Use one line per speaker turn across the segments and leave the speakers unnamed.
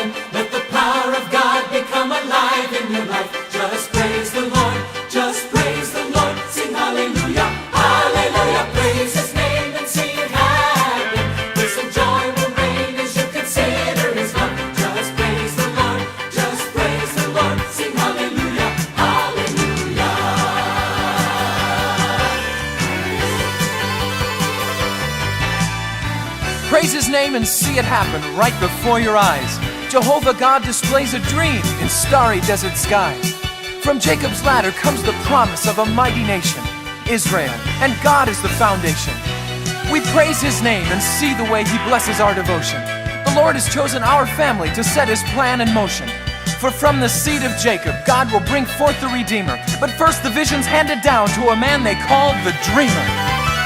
happen. Let the power of God become alive in your life. Just praise the Lord, just praise the Lord. Sing hallelujah, hallelujah. Praise His name and see it happen. Peace and joy will reign as you consider His love. Just praise the Lord, just praise the Lord. Sing hallelujah, hallelujah.
Praise His name and see it happen right before your eyes. Jehovah God displays a dream in starry desert skies. From Jacob's ladder comes the promise of a mighty nation, Israel, and God is the foundation. We praise His name and see the way He blesses our devotion. The Lord has chosen our family to set His plan in motion. For from the seed of Jacob, God will bring forth the Redeemer. But first the vision's handed down to a man they call the Dreamer.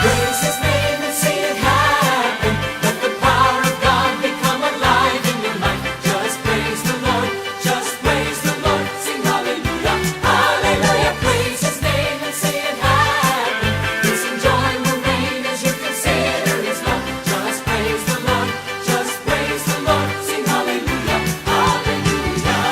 Praise His name and see it happen. Let the power of God become alive in your life. Just praise the Lord, just praise the Lord. Sing hallelujah, hallelujah. Praise His name and see it happen. Peace and joy will reign as you consider His love. Just praise the Lord, just praise the Lord. Sing hallelujah, hallelujah.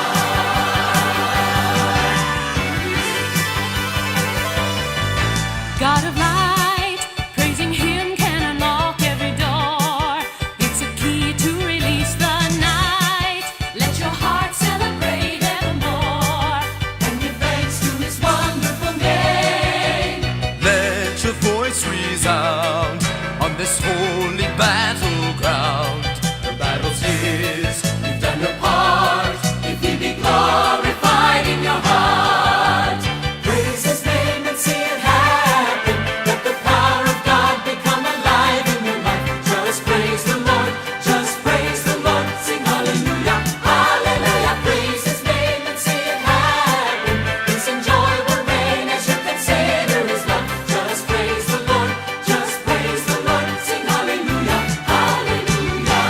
God of light, praising Him can unlock every door. It's a key to release the night. Let your heart celebrate evermore and give thanks to His wonderful name.
Let your voice resound on this holy battleground. The battle's His, you've done your part.
If He be glorified in your heart, praise His name and see it happen. Let the power of God become alive in your life. Just praise the Lord, just praise the Lord. Sing hallelujah, hallelujah. Praise His name and see it happen. Peace and joy will reign as you consider His love. Just praise the Lord, just praise the Lord. Sing hallelujah, hallelujah.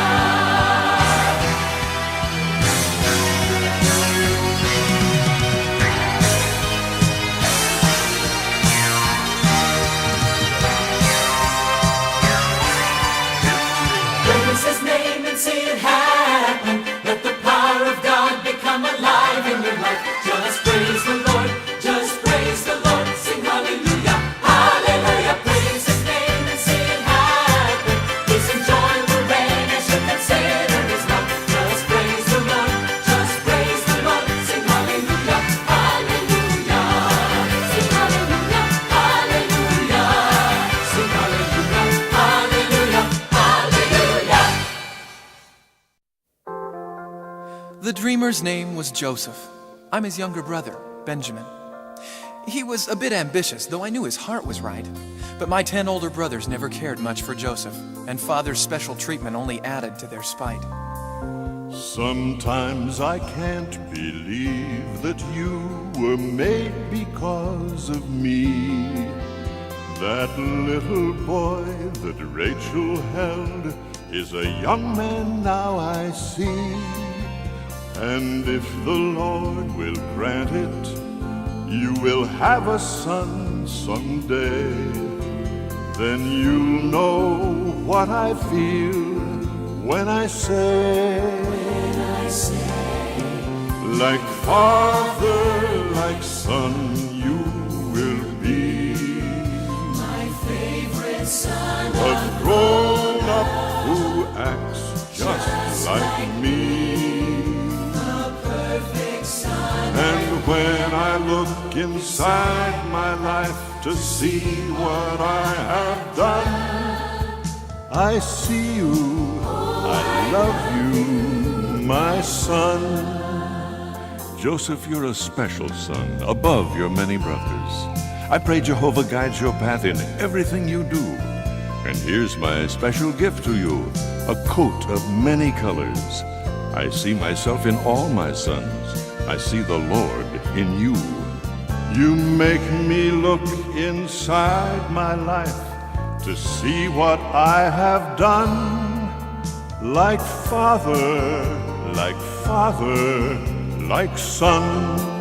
Praise His name and see it happen. Let the power of God become alive in your life. Just praise the Lord, just praise the Lord. Sing hallelujah, hallelujah. Praise His name and see it happen. Peace and joy will reign as you consider His love. Just praise the Lord, just praise the Lord. Sing hallelujah, hallelujah. Sing hallelujah, hallelujah. Sing hallelujah, hallelujah, hallelujah.
The dreamer's name was Joseph. I'm his younger brother, Benjamin. He was a bit ambitious, though I knew his heart was right. But my 10 older brothers never cared much for Joseph, and father's special treatment only added to their spite.
Sometimes I can't believe that you were made because of me. That little boy that Rachel held is a young man now I see. And if the Lord will grant it, you will have a son someday. Then you'll know what I feel when I say, like father, like son, you will be
My favorite son,
a grown-up who acts just like me.
perfect son.
And when I look inside my life to see what I have done, I see you, I love you, my son.
Joseph, you're a special son, above your many brothers. I pray Jehovah guides your path in everything you do. And here's my special gift to you, a coat of many colors. I see myself in all my sons. I see the Lord in you.
You make me look inside my life to see what I have done. Like father, like son.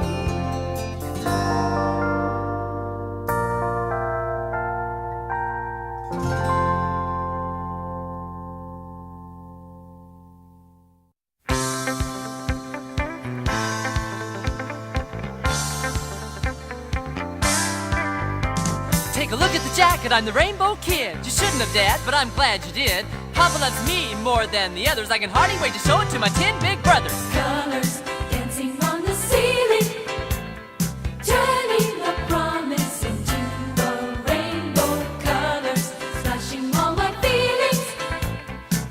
a look at the jacket, I'm the Rainbow Kid. You shouldn't have, Dad, but I'm glad you did. Papa loves me more than the others. I can hardly wait to show it to my 10 big brothers.
Colors dancing on the ceiling, turning the promise into a rainbow. Colors splashing all my feelings.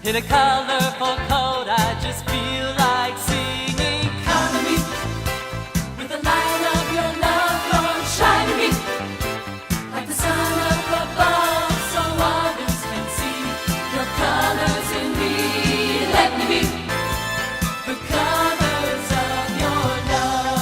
In a colorful coat, I just feel like singing.
Come to me with the light of your love, Lord, shine me like the sun up above, so others can see your colors in me. Let me be the colors of your love.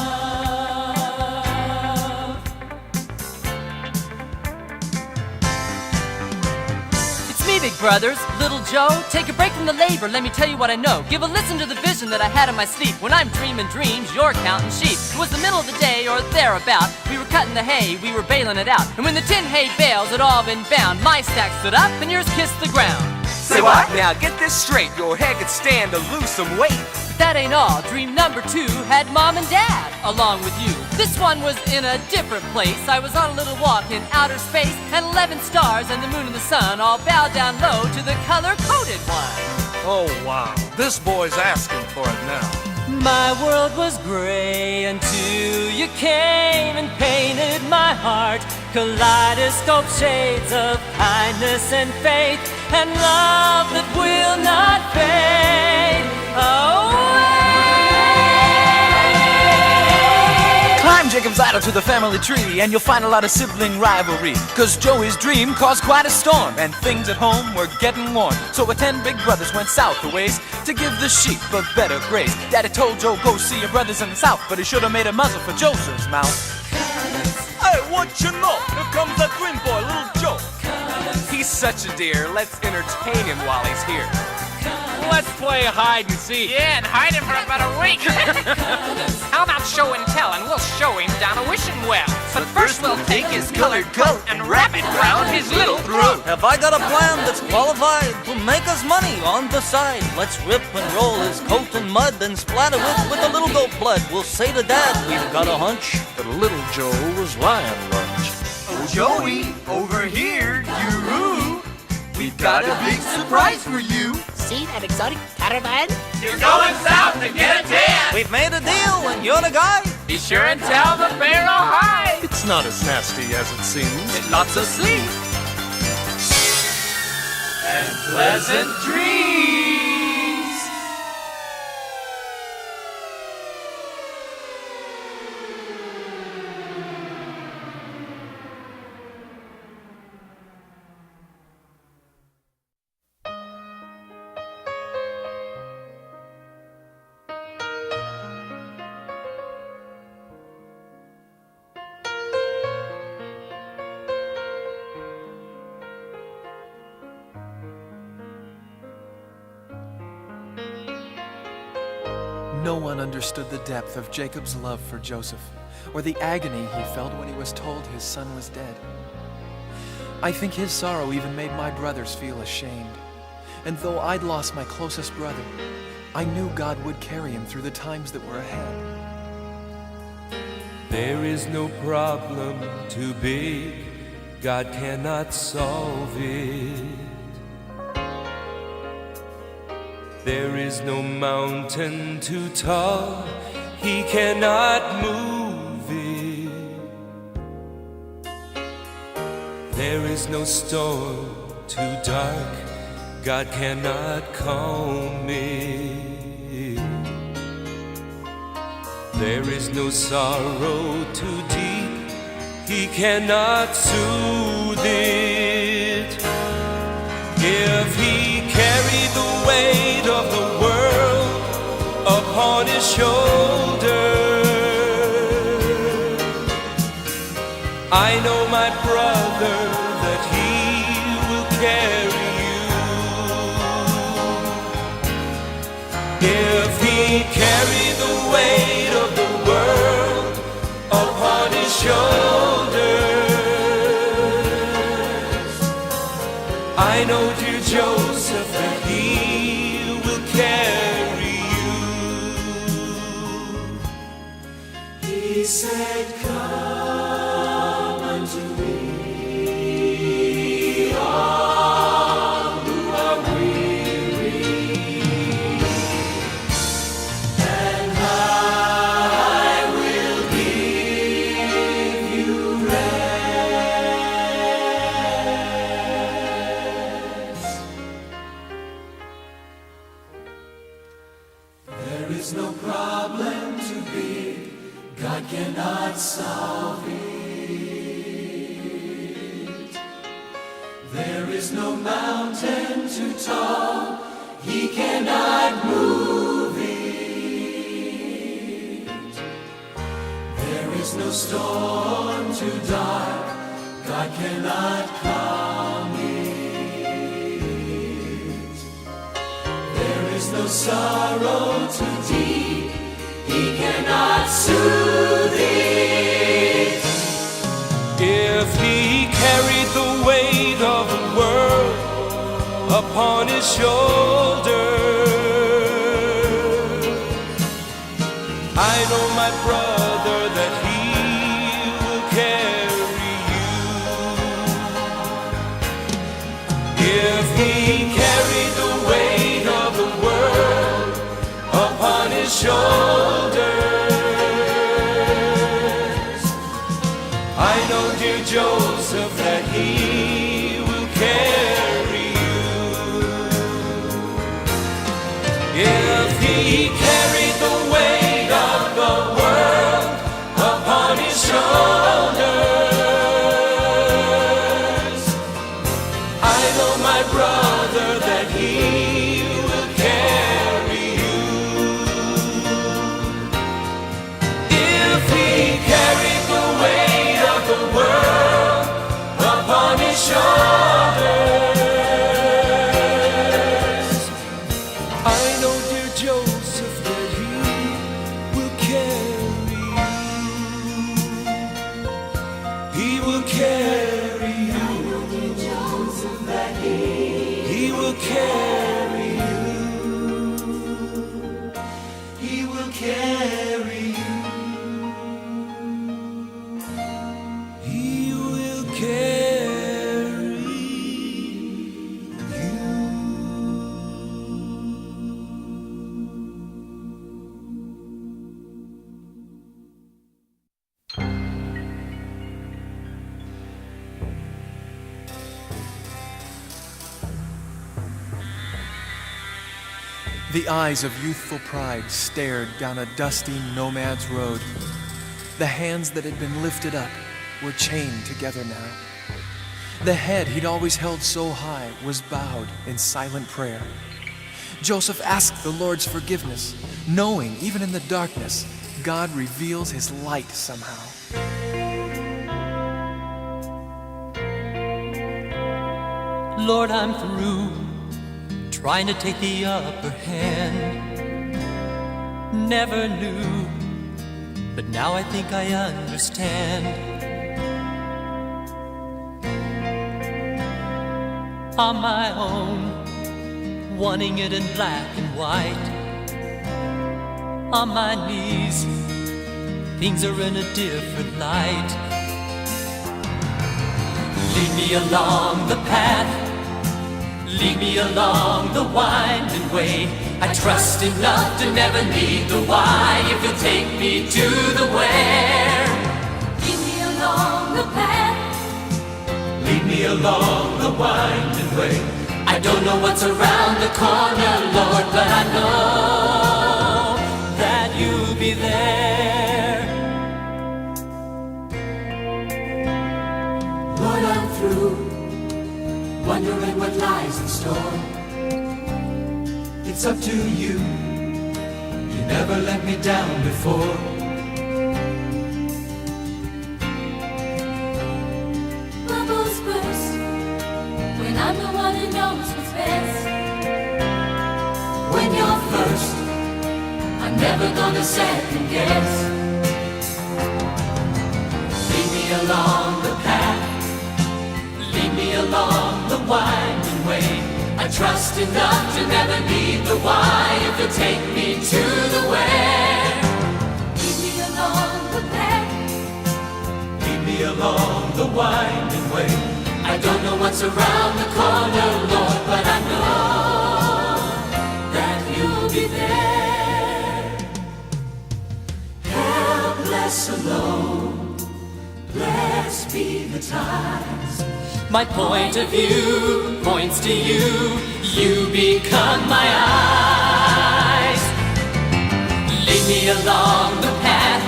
It's me, big brothers, little Joe. Take a break from the labor, let me tell you what I know. Give a listen to the vision that I had in my sleep. When I'm dreaming dreams, you're counting sheep. It was the middle of the day or thereabout. We were cutting the hay, we were baling it out. And when the 10 hay bales had all been bound, my stack stood up and yours kissed the ground.
Say what? Now get this straight. Your head could stand to lose some weight.
But that ain't all. Dream number 2 had Mom and Dad along with you. This one was in a different place. I was on a little walk in outer space, and 11 stars and the moon and the sun all bowed down low to the color-coded one.
Oh, wow. This boy's asking for it now.
My world was gray until you came and painted my heart. Kaleidoscope shades of kindness and faith and love that will not fade away.
Climb Jacob's ladder to the family tree, and you'll find a lot of sibling rivalry. Cause Joey's dream caused quite a storm, and things at home were getting warm. So the 10 big brothers went south a ways to give the sheep a better graze. Daddy told Joe, go see your brothers in the south, but he should have made a muzzle for Joseph's mouth.
Hey, what you know? Here comes that twin boy, little Joe.
He's such a dear. Let's entertain him while he's here.
Let's play hide and seek.
Yeah, and hide him for about a week. How about show and tell, and we'll show him down a wishing well. But first we'll take his colored coat and wrap it round his little throat.
Have I got a plan that's qualified to make us money on the side? Let's rip and roll his coat in mud, then splatter it with a little goat blood. We'll say to Dad, we've got a hunch
But little Joe was lying lunch.
Oh, Joey, over here, you we've got a big surprise for you.
See that exotic caravan?
You're going south to get a tan.
We've made a deal and you're the guy.
Be sure and tell the Pharaoh hi.
It's not as nasty as it seems.
And lots of sleep. And pleasant dreams.
No one understood the depth of Jacob's love for Joseph, or the agony he felt when he was told his son was dead. I think his sorrow even made my brothers feel ashamed. And though I'd lost my closest brother, I knew God would carry him through the times that were ahead.
There is no problem too big, God cannot solve it. There is no mountain too tall, He cannot move it. There is no storm too dark, God cannot calm it. There is no sorrow too deep, He cannot soothe it. If He carried the weight of the world upon His shoulder, I know my brother that He will carry you. If He carried the weight of the world upon His shoulders, I know, dear Joseph, that He will carry you.
He said, come unto me. problem too big, God cannot solve it. There is no mountain too tall, He cannot move it. There is no storm too dark, God cannot calm it. There is no sorrow too deep, He cannot soothe it.
If He carried the weight of the world upon His shoulders, I know, my brother, that He will carry you. If He carried the weight of the world upon His shoulders, I know, dear Joseph, that He will carry you. If He carried the weight of the world upon His shoulders, I know, my brother, that He will carry you. If He carried the weight of the world upon His shoulders, I know, dear Joseph, that He will carry you. He will carry you. I know, dear Joseph, that He will carry you.
He will carry you.
He will carry you.
The eyes of youthful pride stared down a dusty nomad's road. The hands that had been lifted up were chained together now. The head he'd always held so high was bowed in silent prayer. Joseph asked the Lord's forgiveness, knowing even in the darkness, God reveals His light somehow.
Lord, I'm through trying to take the upper hand. Never knew, but now I think I understand. On my own, wanting it in black and white. On my knees, things are in a different light. Lead me along the path, lead me along the winding way. I trust enough to never need the why, if you'll take me to the where.
Lead me along the path,
Lead me along the winding way.
I don't know what's around the corner, Lord, but I know that you'll be there.
Lord, I'm through wondering what lies in store. It's up to you. You never let me down before.
bubbles burst when I'm the one who knows what's best.
When you're first, I'm never gonna second guess. Lead me along the path, lead me along the winding way. I trust enough to never need the why, if you'll take me to the where.
Lead me along the path,
Lead me along the winding way. I don't know what's around the corner, Lord, but I know that you'll be there. Helpless alone, blessed be the times.
My point of view points to you. You become my eyes.
me along the path,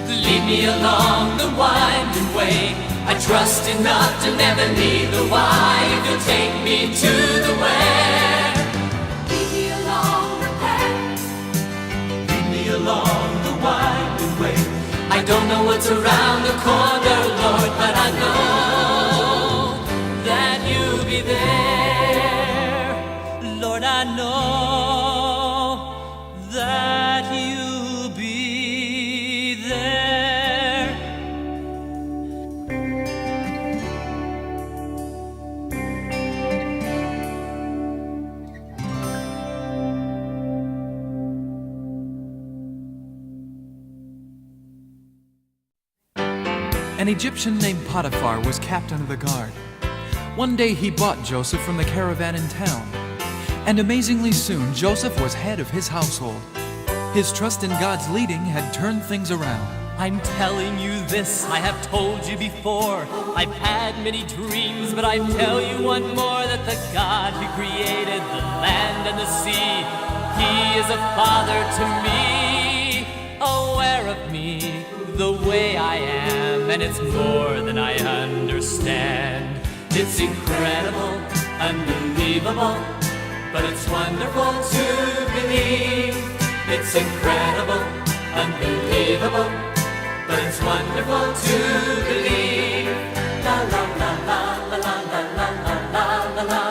lead me along the winding way. I trust enough to never need the why. If you'll take me to the where, lead me along the path, lead me along the winding way. I don't know what's around the corner, Lord, but I know that you'll be there.
Lord, I know that you'll be there.
An Egyptian named Potiphar was captain of the guard. One day he bought Joseph from the caravan in town. And amazingly soon, Joseph was head of his household. His trust in God's leading had turned things around.
I'm telling you this, I have told you before. I've had many dreams, but I tell you one more, that the God who created the land and the sea, He is a father to me, aware of me, the way I am, and it's more than I understand.
It's incredible, unbelievable, but it's wonderful to believe. It's incredible, unbelievable, but it's wonderful to believe. La la la la la la la la la la la la la.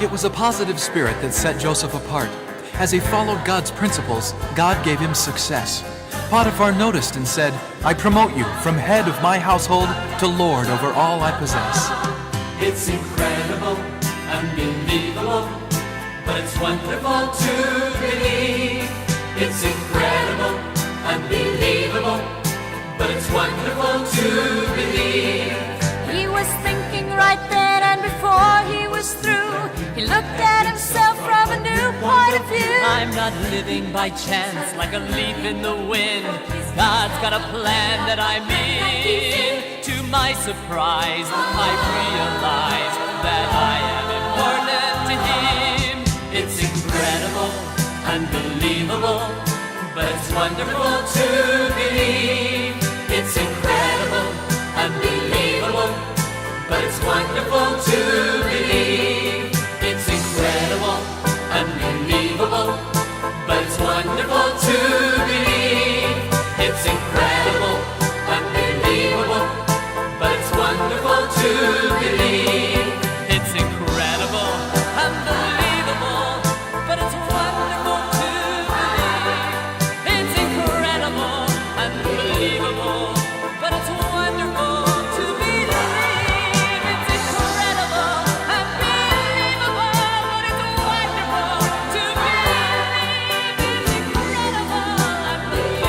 It was a positive spirit that set Joseph apart. As he followed God's principles, God gave him success. Potiphar noticed and said, I promote you from head of my household to Lord over all I possess.
It's incredible, unbelievable, but it's wonderful to believe. It's incredible, unbelievable, but it's wonderful to believe.
He was thinking right then, and before he was through, he looked at himself from a new point of view.
I'm not living by chance like a leaf in the wind. God's got a plan that I'm in. To my surprise, I realize that I am important to Him.
It's incredible, unbelievable, but it's wonderful to believe. It's incredible, unbelievable, but it's wonderful to believe. It's incredible, unbelievable, but it's wonderful to believe. It's incredible, unbelievable, but it's wonderful to believe.
It's incredible, unbelievable, but it's wonderful to believe. It's incredible, unbelievable, but it's wonderful to believe. It's incredible, unbelievable, but it's wonderful to believe. It's incredible,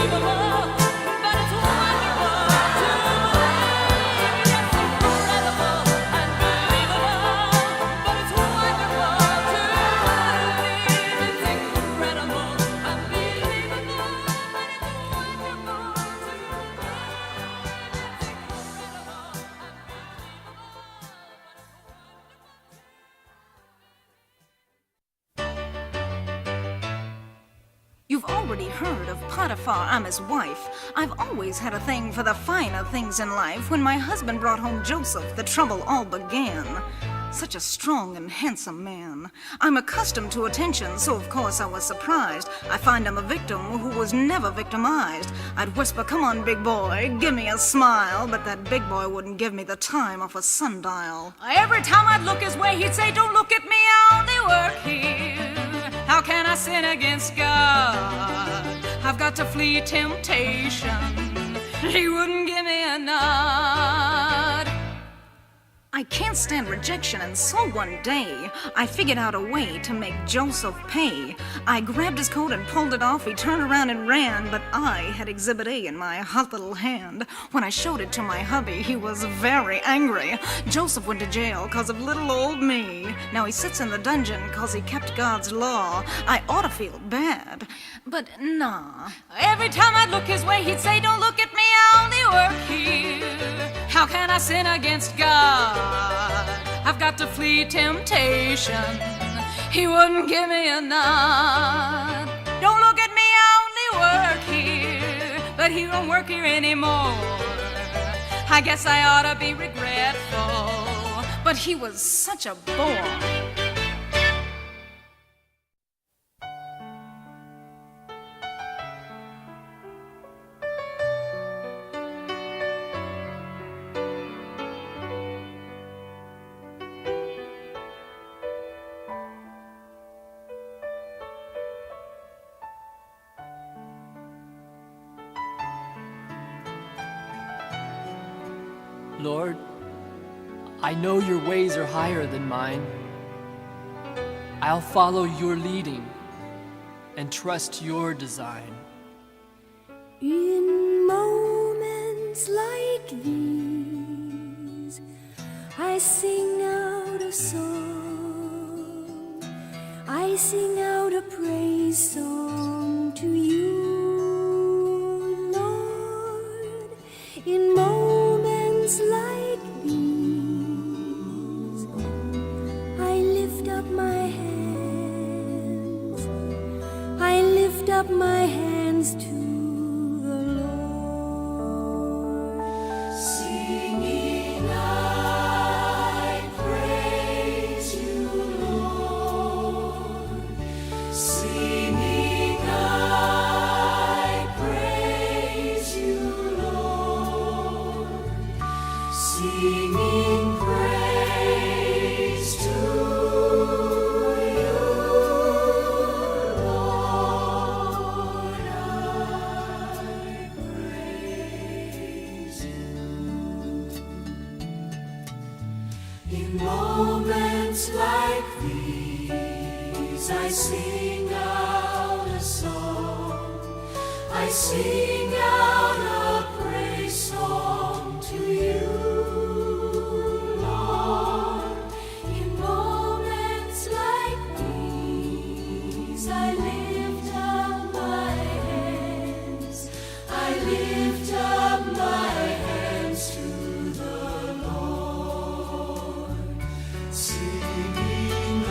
unbelievable, but it's wonderful to believe. It's incredible, unbelievable, but it's wonderful to believe. It's incredible, unbelievable,
You've already heard of Potiphar, I'm his wife. I've always had a thing for the finer things in life. When my husband brought home Joseph, the trouble all began. Such a strong and handsome man. I'm accustomed to attention, so of course I was surprised. I find him a victim who was never victimized. I'd whisper, come on, big boy, give me a smile. But that big boy wouldn't give me the time off a sundial.
Every time I'd look his way, he'd say, don't look at me, I only work here. How can I sin against God? I've got to flee temptation. He wouldn't give me a nod.
I can't stand rejection, and so one day I figured out a way to make Joseph pay. I grabbed his coat and pulled it off. He turned around and ran, but I had Exhibit A in my hot little hand. When I showed it to my hubby, he was very angry. Joseph went to jail 'cause of little old me. Now he sits in the dungeon 'cause he kept God's law. I ought to feel bad, but nah.
Every time I'd look his way, he'd say, don't look at me, I only work here. How can I sin against God? I've got to flee temptation.
He wouldn't give me a nod. Don't look at me, I only work here, but he don't work here anymore. I guess I ought to be regretful, but he was such a bore.
Lord, I know your ways are higher than mine. I'll follow your leading and trust your design.
In moments like these, I sing out a song. I sing out a praise song to you, Lord. In moments like these, I lift up my hands. I lift up my hands to the Lord, singing, I praise you, Lord. Singing, I praise you, Lord. Singing praise to you, Lord. I praise you. In moments like these, I sing out a song. I sing out a praise song to you, Lord. In moments like these, I lift up my hands. I lift up my hands to the Lord, singing, I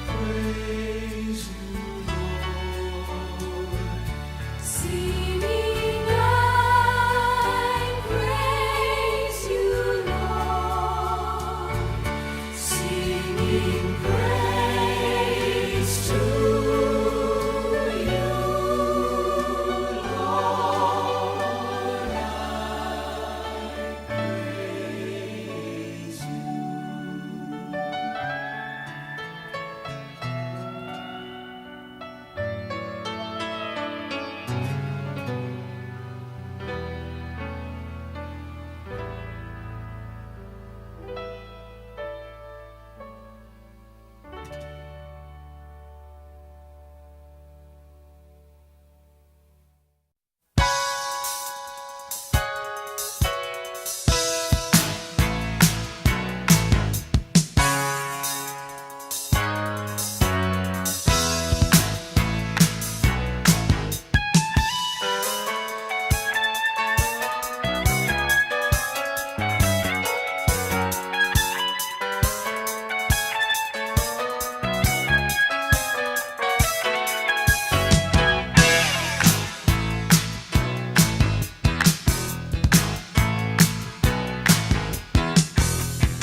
praise you, Lord. Singing, I praise you, Lord. Singing praise to you, Lord. I praise you.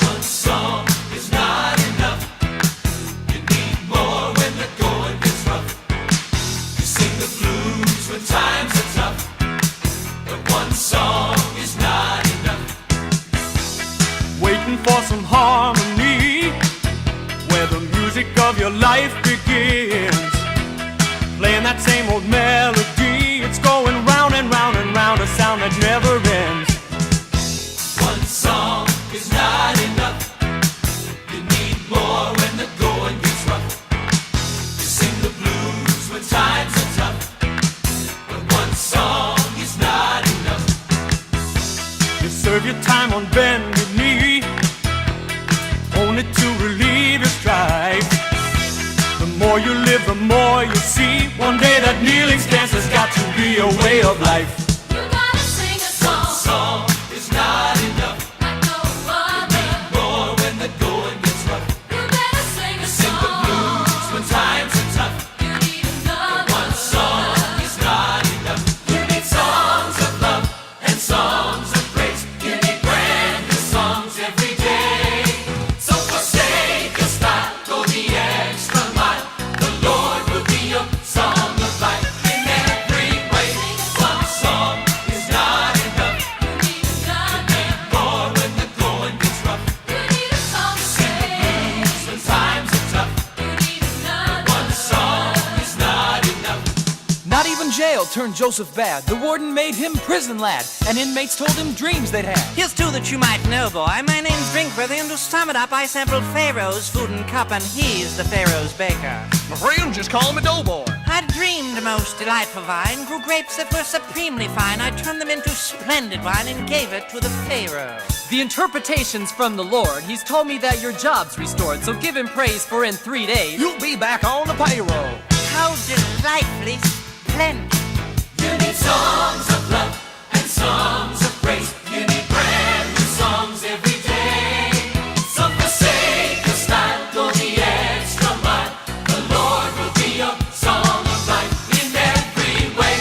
One song is not enough. You need more when the going gets rough. You sing the blues when times are tough, but one song is not enough.
Waiting for some harmony, where the music of your life begins. Playing that same old melody, it's going round and round and round, a sound that never ends.
One song is not enough. You need more when the going gets rough. You sing the blues when times are tough, but one song is not enough.
You serve your time on bended knee, only to relieve your strife. The more you live, the more you see. One day that kneeling stance has got to be a way of life.
You gotta sing a
One song is not enough.
like no
You
other.
need more when the going gets rough.
You better sing a
You
jail turned Joseph bad. The warden made him prison lad, and inmates told him dreams they'd had.
Here's two that you might know, boy. My name's Drinkworthy, and to sum it up, I sampled Pharaoh's food and cup, and he's the Pharaoh's baker.
My friends just call me Doughboy.
I dreamed a most delightful vine grew grapes that were supremely fine. I turned them into splendid wine and gave it to the Pharaoh.
The interpretation's from the Lord. He's told me that your job's restored, so give him praise, for in 3 days
You'll be back on the payroll.
How delightfully splendid.
You need songs of love and songs of praise. You need brand new songs every day. So forsake your style, go the extra mile. The Lord will be your song of life in every way.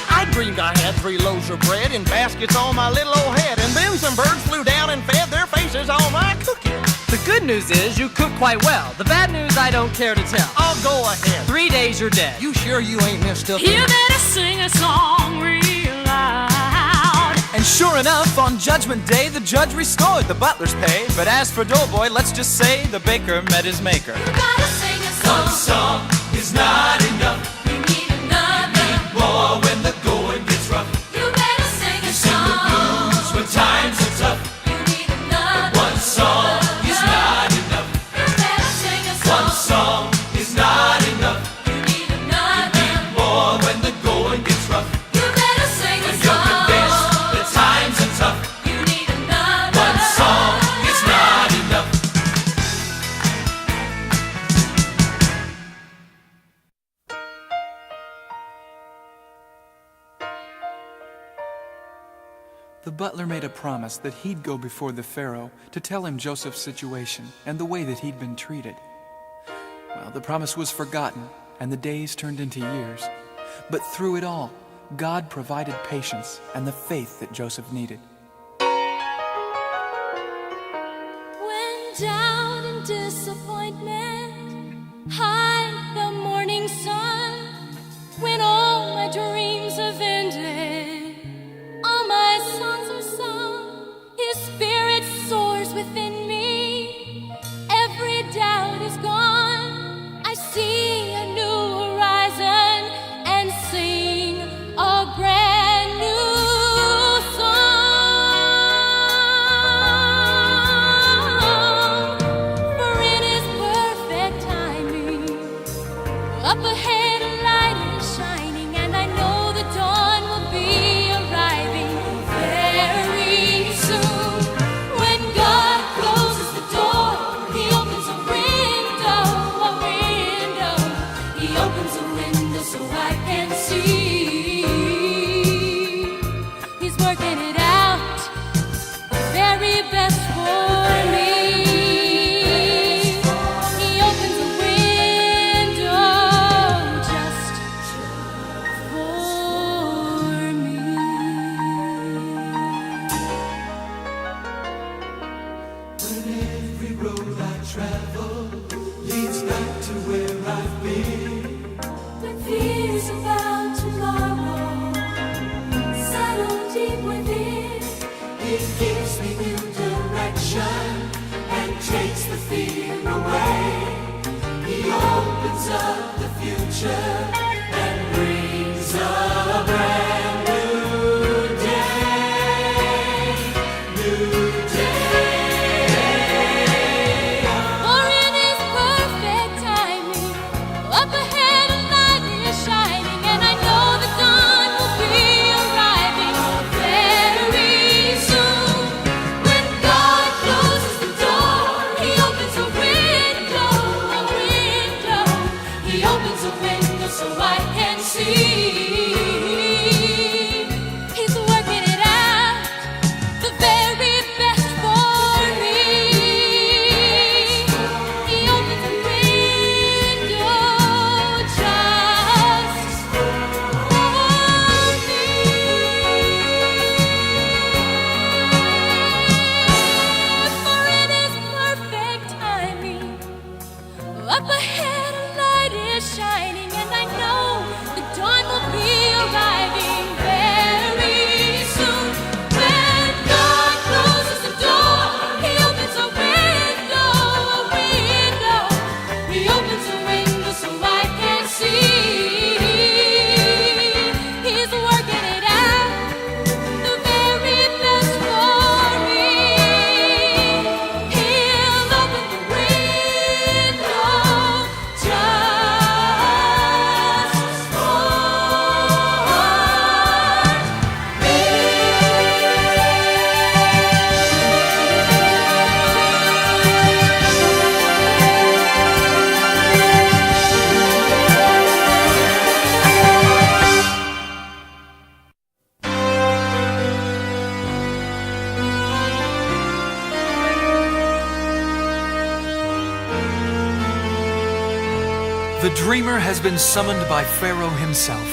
I dreamed I had 3 loaves of bread in baskets on my little old head, and then some birds flew down and fed their faces on my cooking.
The good news is you cook quite well. The bad news I don't care to tell.
I'll go ahead.
3 days you're dead.
You sure you ain't messed up?
You better sing a song real loud.
And sure enough, on Judgment Day, the judge restored the butler's pay. But as for Doughboy, let's just say the baker met his maker.
You gotta sing a song.
One song is not enough.
You need another.
More when the going gets rough.
You better sing a
Sing the
song.
blues when times are tough.
You need another.
One song is not enough.
You better sing a song.
One song is not enough.
You need another.
More when the going gets rough.
You better sing a
And you're
song.
convinced the times are tough.
You need another.
One song is not enough.
The butler made a promise that he'd go before the Pharaoh to tell him Joseph's situation and the way that he'd been treated. Well, the promise was forgotten, and the days turned into years. But through it all, God provided patience and the faith that Joseph needed.
When down in disappointment, hide the morning sun. When all my dreams have ended, all my songs are sung. His spirit soars within me. Every doubt is gone. I see a new horizon and sing a brand new song. For in His perfect timing, up ahead a light is shining, and I know the dawn will be arriving very soon. When God closes the door, He opens a window, a window. He opens a window so I can see. He's working it out, the very best for me. He opens a window just for me.
When every road I travel leads back to where I've been.
When fears about tomorrow settle deep within,
He gives me new direction and takes the fear away. He opens up the future and brings a brand new day. New day.
for in His perfect timing, up ahead a light is shining, and I know the dawn will be arriving very soon. When God closes the door, He opens a window, a window. He opens a window so I can see. He's working it out, the very best for me. He opens a window just for me. For in His perfect timing, up ahead a light is shining, and I know the dawn will be arriving very soon. When God closes the door, He opens a window, a window. He opens a window so I can
The dreamer has been summoned by Pharaoh himself.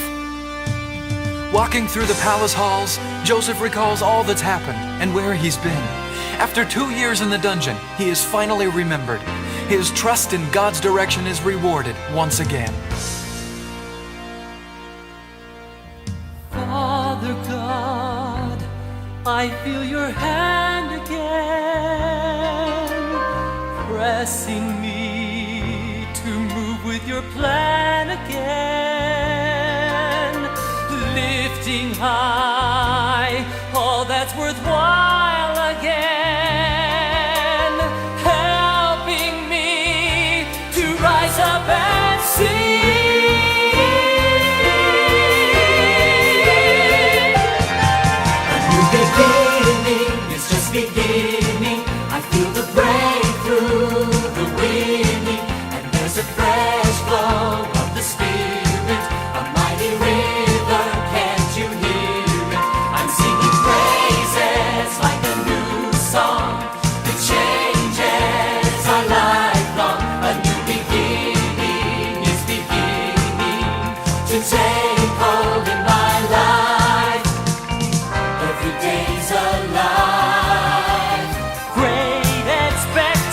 Walking through the palace halls, Joseph recalls all that's happened and where he's been. After 2 years in the dungeon, he is finally remembered. His trust in God's direction is rewarded once again.
Father God, I feel your hand again, pressing me to move with your plan again, lifting high all that's worthwhile again, helping me to rise up and sing.
Beginning is just beginning. I feel the breakthrough, the winning, and there's a fresh flow of the Spirit, a mighty river. Can't you hear it? I'm singing praises like a new song. The changes are lifelong. A new beginning is beginning to take hold in my life. Every day's alive.
Great expectation,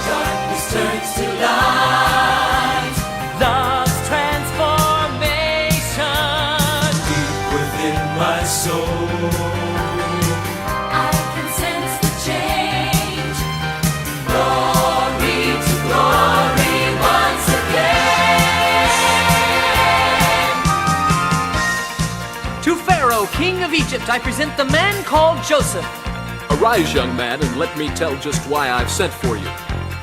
Darkness turns to light.
love's transformation.
Deep within my soul,
I can sense the change.
Glory to glory once again.
To Pharaoh, king of Egypt, I present the man called Joseph.
Arise, young man, and let me tell just why I've sent for you.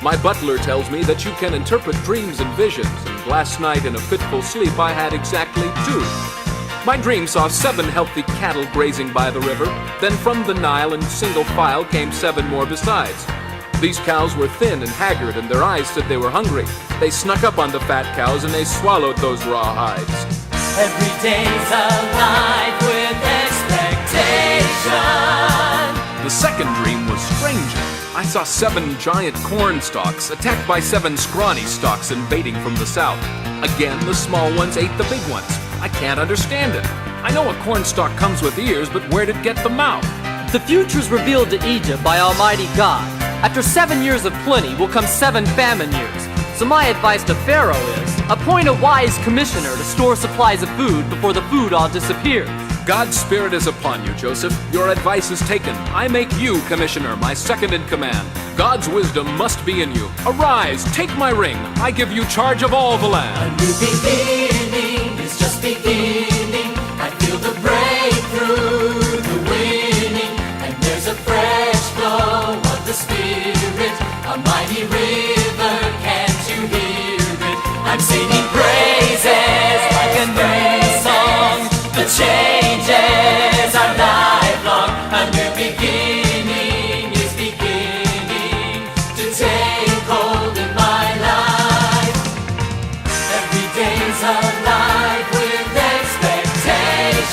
My butler tells me that you can interpret dreams and visions, and last night in a fitful sleep I had exactly 2. My dream saw 7 healthy cattle grazing by the river, then from the Nile in single file came 7 more besides. These cows were thin and haggard, and their eyes said they were hungry. They snuck up on the fat cows and they swallowed those raw hides.
Every day's alive with expectation.
The second dream was stranger. I saw 7 giant corn stalks attacked by 7 scrawny stalks invading from the south. Again, the small ones ate the big ones. I can't understand it. I know a corn stalk comes with ears, but where'd it get the mouth?
The future's revealed to Egypt by Almighty God. After 7 years of plenty will come 7 famine years. So my advice to Pharaoh is, appoint a wise commissioner to store supplies of food before the food all disappears.
God's spirit is upon you, Joseph. Your advice is taken. I make you commissioner, my second in command. God's wisdom must be in you. Arise, take my ring. I give you charge of all the
A
land.
new beginning is just beginning. I feel the breakthrough, the winning, and there's a fresh flow of the Spirit, a mighty river. Can't you hear it? I'm singing praises like a new song. The changes are lifelong. A new beginning is beginning to take hold in my life. Every day's alive with expectation.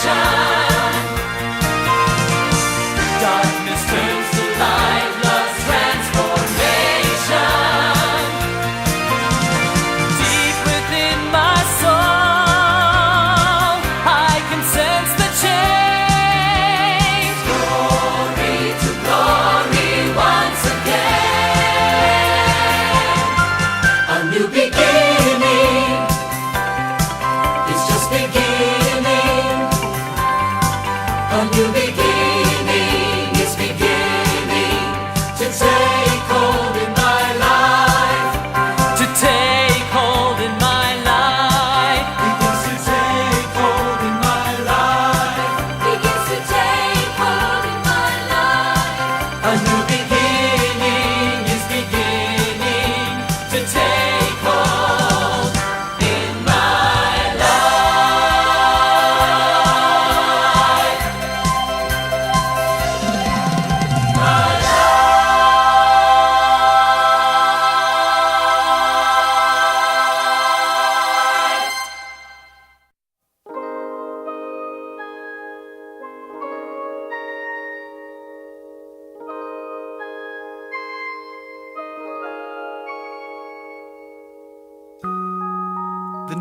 Darkness turns to light, love's transformation. Deep within my soul, I can sense the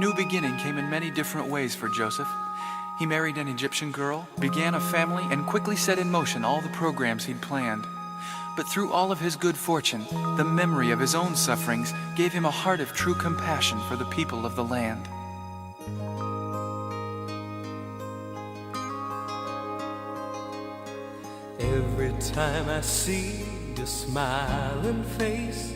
new beginning came in many different ways for Joseph. He married an Egyptian girl, began a family, and quickly set in motion all the programs he'd planned. But through all of his good fortune, the memory of his own sufferings gave him a heart of true compassion for the people of the land.
Every time I see your smiling face,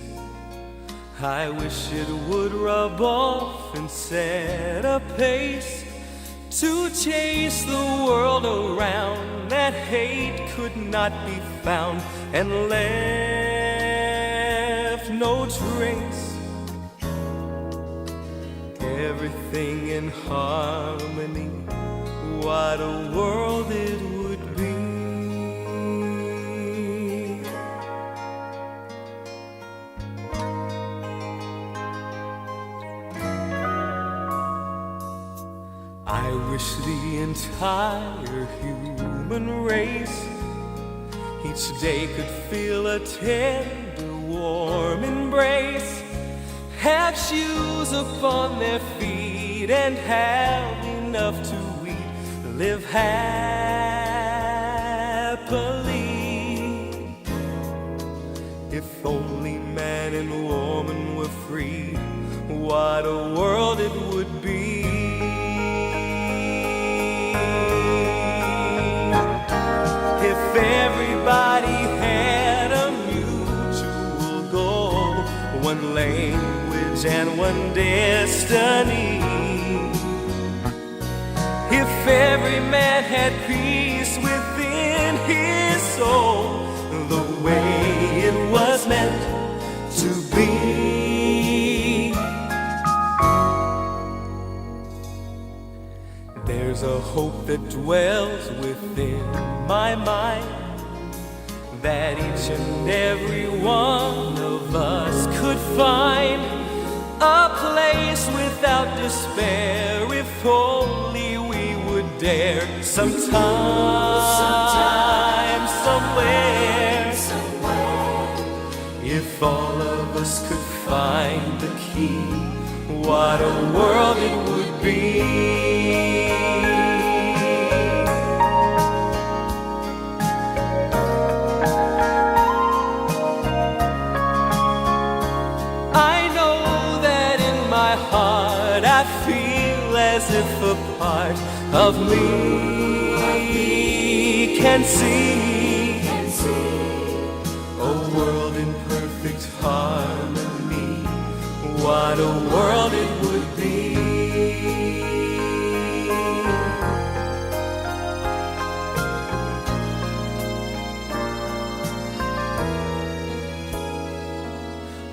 I wish it would rub off and set a pace to chase the world around that hate could not be found and left no trace. Everything in harmony, what a world it would be. I wish the entire human race each day could feel a tender, warm embrace, have shoes upon their feet and have enough to eat, live happily. If only man and woman were free, what a world it would be. If everybody had a mutual goal, one language and one destiny, if every man had peace within his soul, the way it was meant to be. There's a hope that dwells within my mind, that each and every one of us could find a place without despair if only we would dare. Sometime, somewhere, if all of us could find the key, what a world it would be. I feel as if a part of me can see a world in perfect harmony, what a world it would be.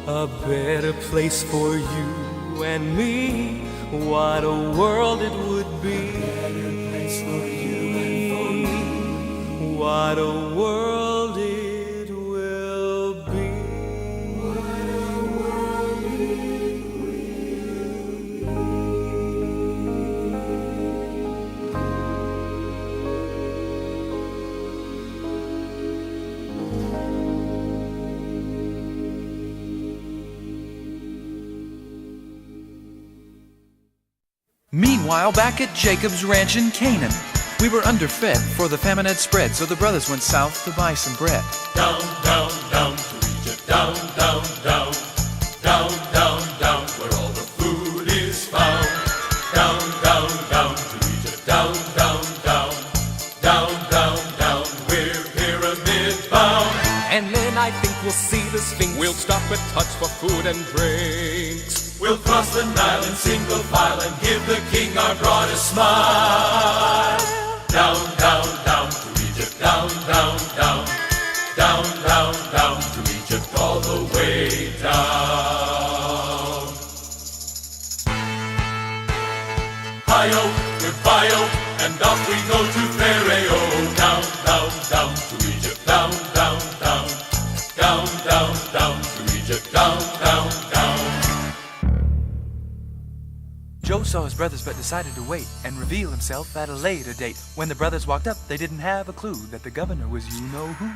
A better place for you and me, what a world it would be. A better place for you and for me, what a world it will be. What a world it will
Meanwhile, back at Jacob's ranch in Canaan, we were underfed, for the famine had spread, so the brothers went south to buy some bread.
Down, down, down to Egypt, down, down, down, down, down, down, where all the food is found. Down, down, down to Egypt, down, down, down, down, down, down, we're pyramid bound.
And then I think we'll see the Sphinx. We'll stop at huts for food and drinks.
We'll cross the Nile in single file and give the king our broadest smile. Down, down, down to Egypt, down, down, down, down, down, down to Egypt, all the way down. Hi-yo, goodbye-yo, and off we go to Pharaoh. Down, down, down to Egypt, down, down, down, down, down, down to Egypt, down, down, down.
Joe saw his brothers but decided to wait and reveal himself at a later date. When the brothers walked up, they didn't have a clue that the governor was you-know-who.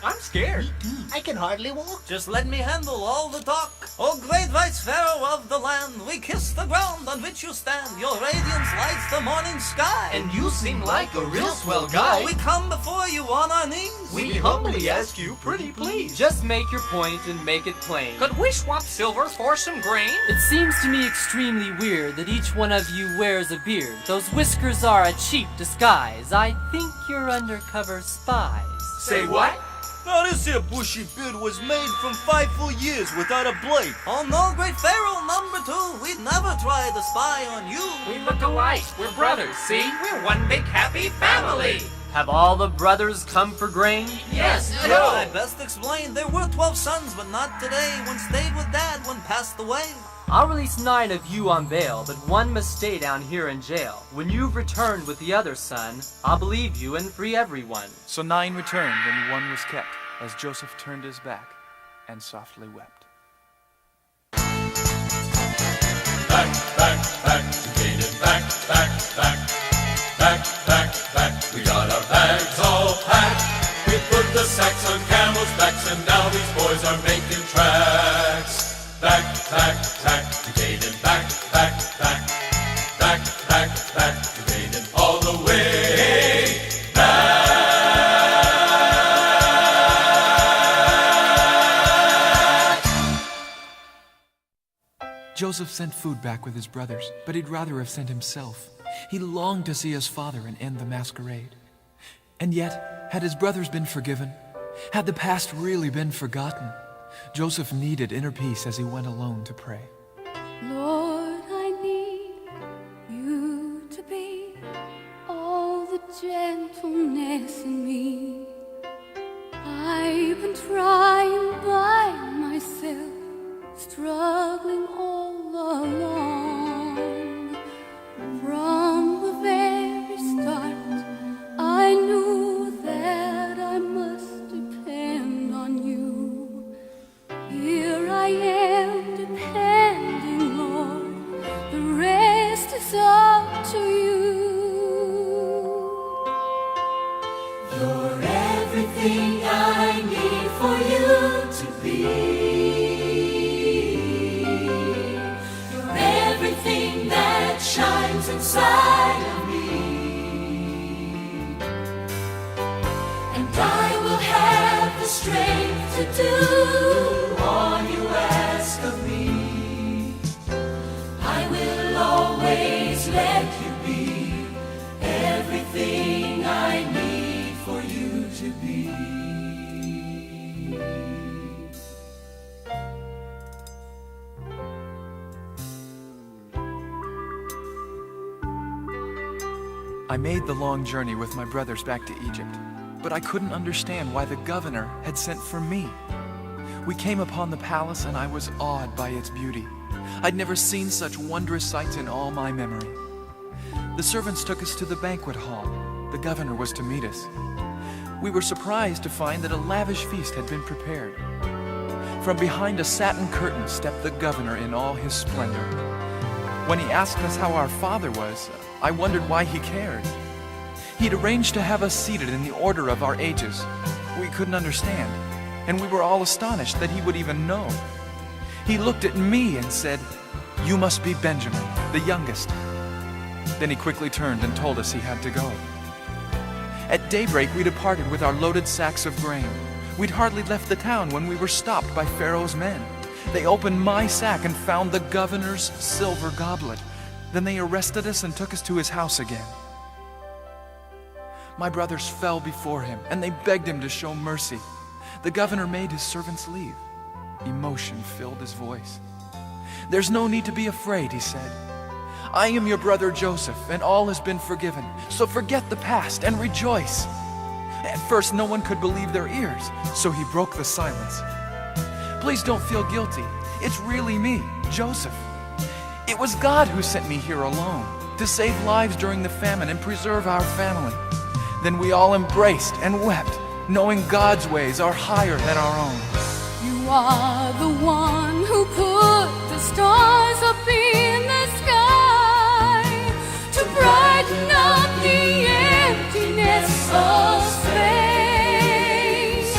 I'm scared.
I can hardly walk. Just let me handle all the talk. O great vice pharaoh of the land, we kiss the ground on which you stand. Your radiance lights the morning sky.
And you seem like a real swell guy.
We come before you on our knees.
We humbly ask you, pretty please.
Just make your point and make it plain.
Could we swap silver for some grain?
It seems to me extremely weird that each one of you wears a beard. Those whiskers are a cheap disguise. I think you're undercover spies.
Say what?
Now this here bushy beard was made from 5 full years without a blade. Oh no, great pharaoh number 2, we'd never try to spy on you.
We look alike. We're brothers, see? We're one big happy family.
Have all the brothers come for grain?
Yes,
No, I best explain. There were 12 sons, but not today. One stayed with dad, one passed away.
I'll release 9 of you on bail, but 1 must stay down here in jail. When you've returned with the other son, I'll believe you and free everyone.
So 9 returned, and 1 was kept, as Joseph turned his back and softly wept.
Back, back, back to Canaan. Back, back, back. Back, back, back. We got our bags all packed. We put the sacks on camels' backs, and now these boys are making tracks. Back, back, back to Canaan. Back, back, back. Back, back, back to Canaan. All the way back.
Joseph sent food back with his brothers, but he'd rather have sent himself. He longed to see his father and end the masquerade. And yet, had his brothers been forgiven? Had the past really been forgotten? Joseph needed inner peace as he went alone to pray.
Lord, I need you to be all the gentleness in me. I've been trying by myself, struggling all along. From the very start, I knew that I must depend on you. Here I am depending, Lord, the rest is up to you.
You're everything I need for you to be. You're everything that shines inside of me. And I will have the strength to do all you ask of me. I will always let you be everything I need for you to be.
I made the long journey with my brothers back to Egypt, but I couldn't understand why the governor had sent for me. We came upon the palace and I was awed by its beauty. I'd never seen such wondrous sights in all my memory. The servants took us to the banquet hall. The governor was to meet us. We were surprised to find that a lavish feast had been prepared. From behind a satin curtain stepped the governor in all his splendor. When he asked us how our father was, I wondered why he cared. He'd arranged to have us seated in the order of our ages. We couldn't understand, and we were all astonished that he would even know. He looked at me and said, "You must be Benjamin, the youngest." Then he quickly turned and told us he had to go. At daybreak, we departed with our loaded sacks of grain. We'd hardly left the town when we were stopped by Pharaoh's men. They opened my sack and found the governor's silver goblet. Then they arrested us and took us to his house again. My brothers fell before him, and they begged him to show mercy. The governor made his servants leave. Emotion filled his voice. "There's no need to be afraid," he said. "I am your brother Joseph, and all has been forgiven. So forget the past and rejoice." At first, no one could believe their ears, so he broke the silence. "Please don't feel guilty. It's really me, Joseph. It was God who sent me here alone, to save lives during the famine and preserve our family." Then we all embraced and wept, knowing God's ways are higher than our own.
You are the one who put the stars up in the sky to brighten up the emptiness of space.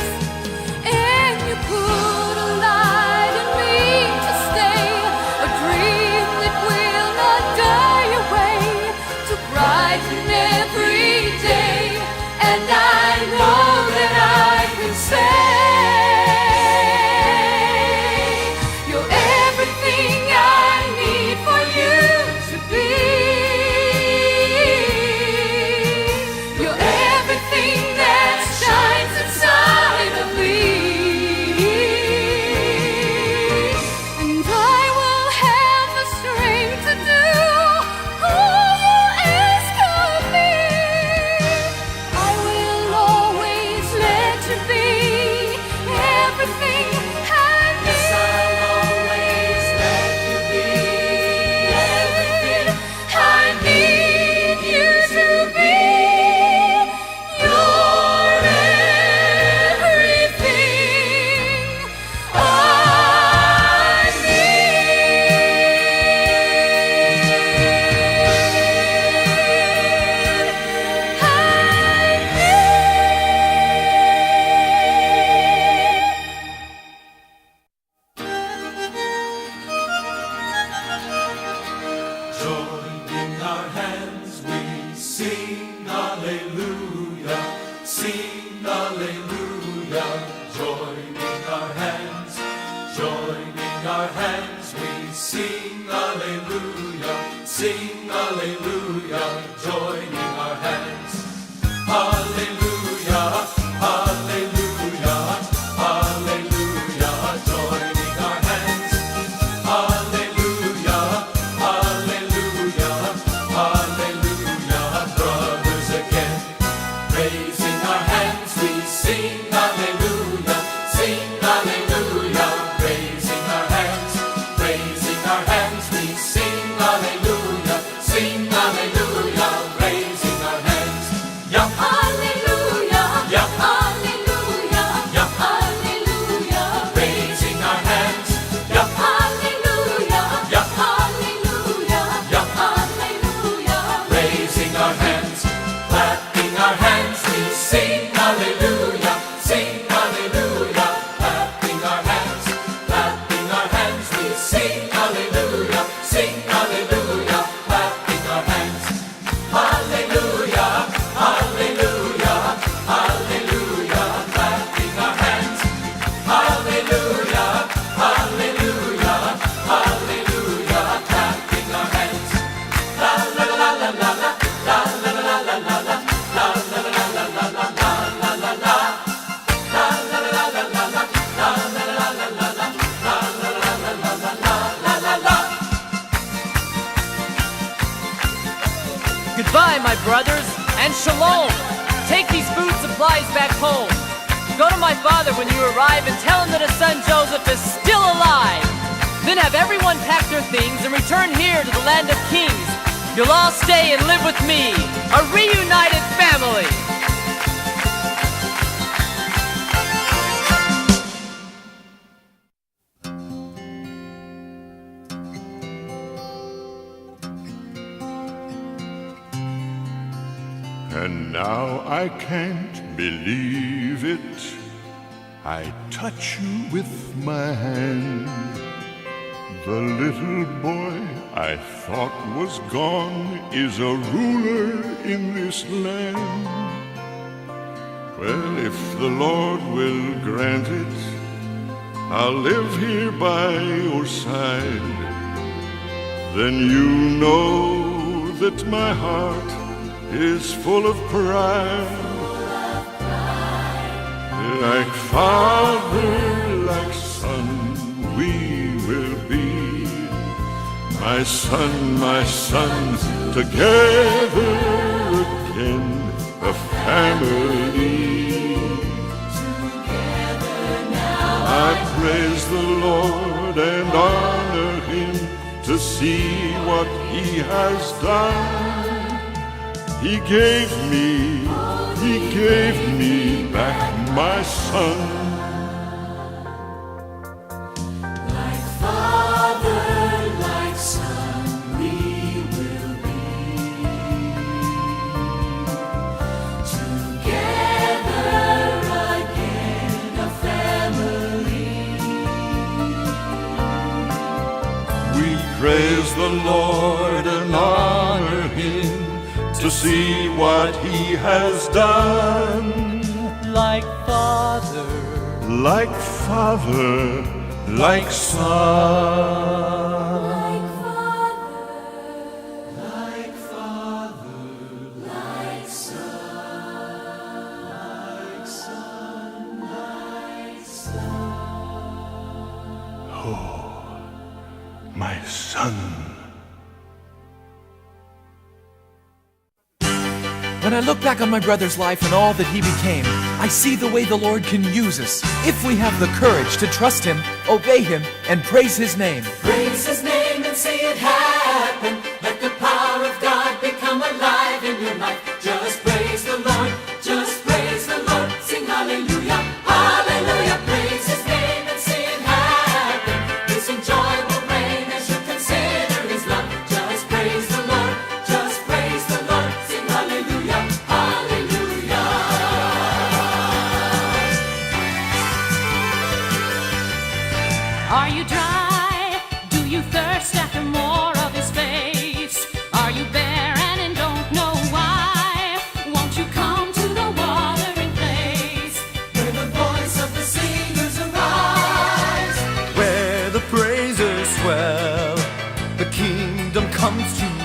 our hands, we sing hallelujah, sing hallelujah, joining our hands. Hallelujah, hallelujah, hallelujah, joining our hands. Hallelujah, hallelujah, hallelujah, brothers again. Raising our hands, we sing hallelujah, sing hallelujah. Raising our hands, we sing hallelujah, sing hallelujah. Raising our hands, yeah.
Hallelujah,
Yeah.
hallelujah,
Yeah.
hallelujah.
Raising our hands, yeah.
Hallelujah,
Yeah.
hallelujah,
Yeah.
hallelujah.
Raising our hands, clapping our hands, we sing hallelujah, sing hallelujah. Clapping our hands, we sing hallelujah, sing hallelujah. Clapping our hands, hallelujah, hallelujah, hallelujah. Clapping our hands, hallelujah, hallelujah, hallelujah. Clapping our hands, la la la la la la, la la la la la la, la la la la la la, la la la la, la la la la la la, la la la la la la, la la la la la la, la la la.
Goodbye, my brothers, and shalom. Take these food supplies back home. Go to my father when you arrive and tell him that his son Joseph is still alive. Then have everyone pack their things and return here to the land of kings. You'll all stay and live with me, a reunited family.
And now I can't believe it. I touch you with my hand. The little boy I thought was gone is a ruler in this land. Well, if the Lord will grant it, I'll live here by your side. Then you know that my heart is full of pride. Like father, like son, we will be. My son, together again, a family. I praise the Lord and honor Him to see what He has done. He gave me back my son.
Like father, like son, we will be. Together again, a family.
We praise the Lord and honor Him to see what He has done.
Like father,
Like father, like son.
Like father, like son, like son.
Oh, my son.
When I look back on my brother's life and all that he became, I see the way the Lord can use us if we have the courage to trust Him, obey Him, and praise His name.
Praise His name and see it happen. Let the power of God become alive in your life. Just praise the Lord, just praise the Lord. Sing hallelujah, hallelujah. Praise His name and see it happen. Listen, joy will reign as you consider His love. Just praise the Lord, just praise the Lord. Sing hallelujah, hallelujah.
Are you dry? Do you thirst after more of His face? Are you barren and don't know why? Won't you come to the watering place?
Where the voice of the singers arise.
Where the praise comes to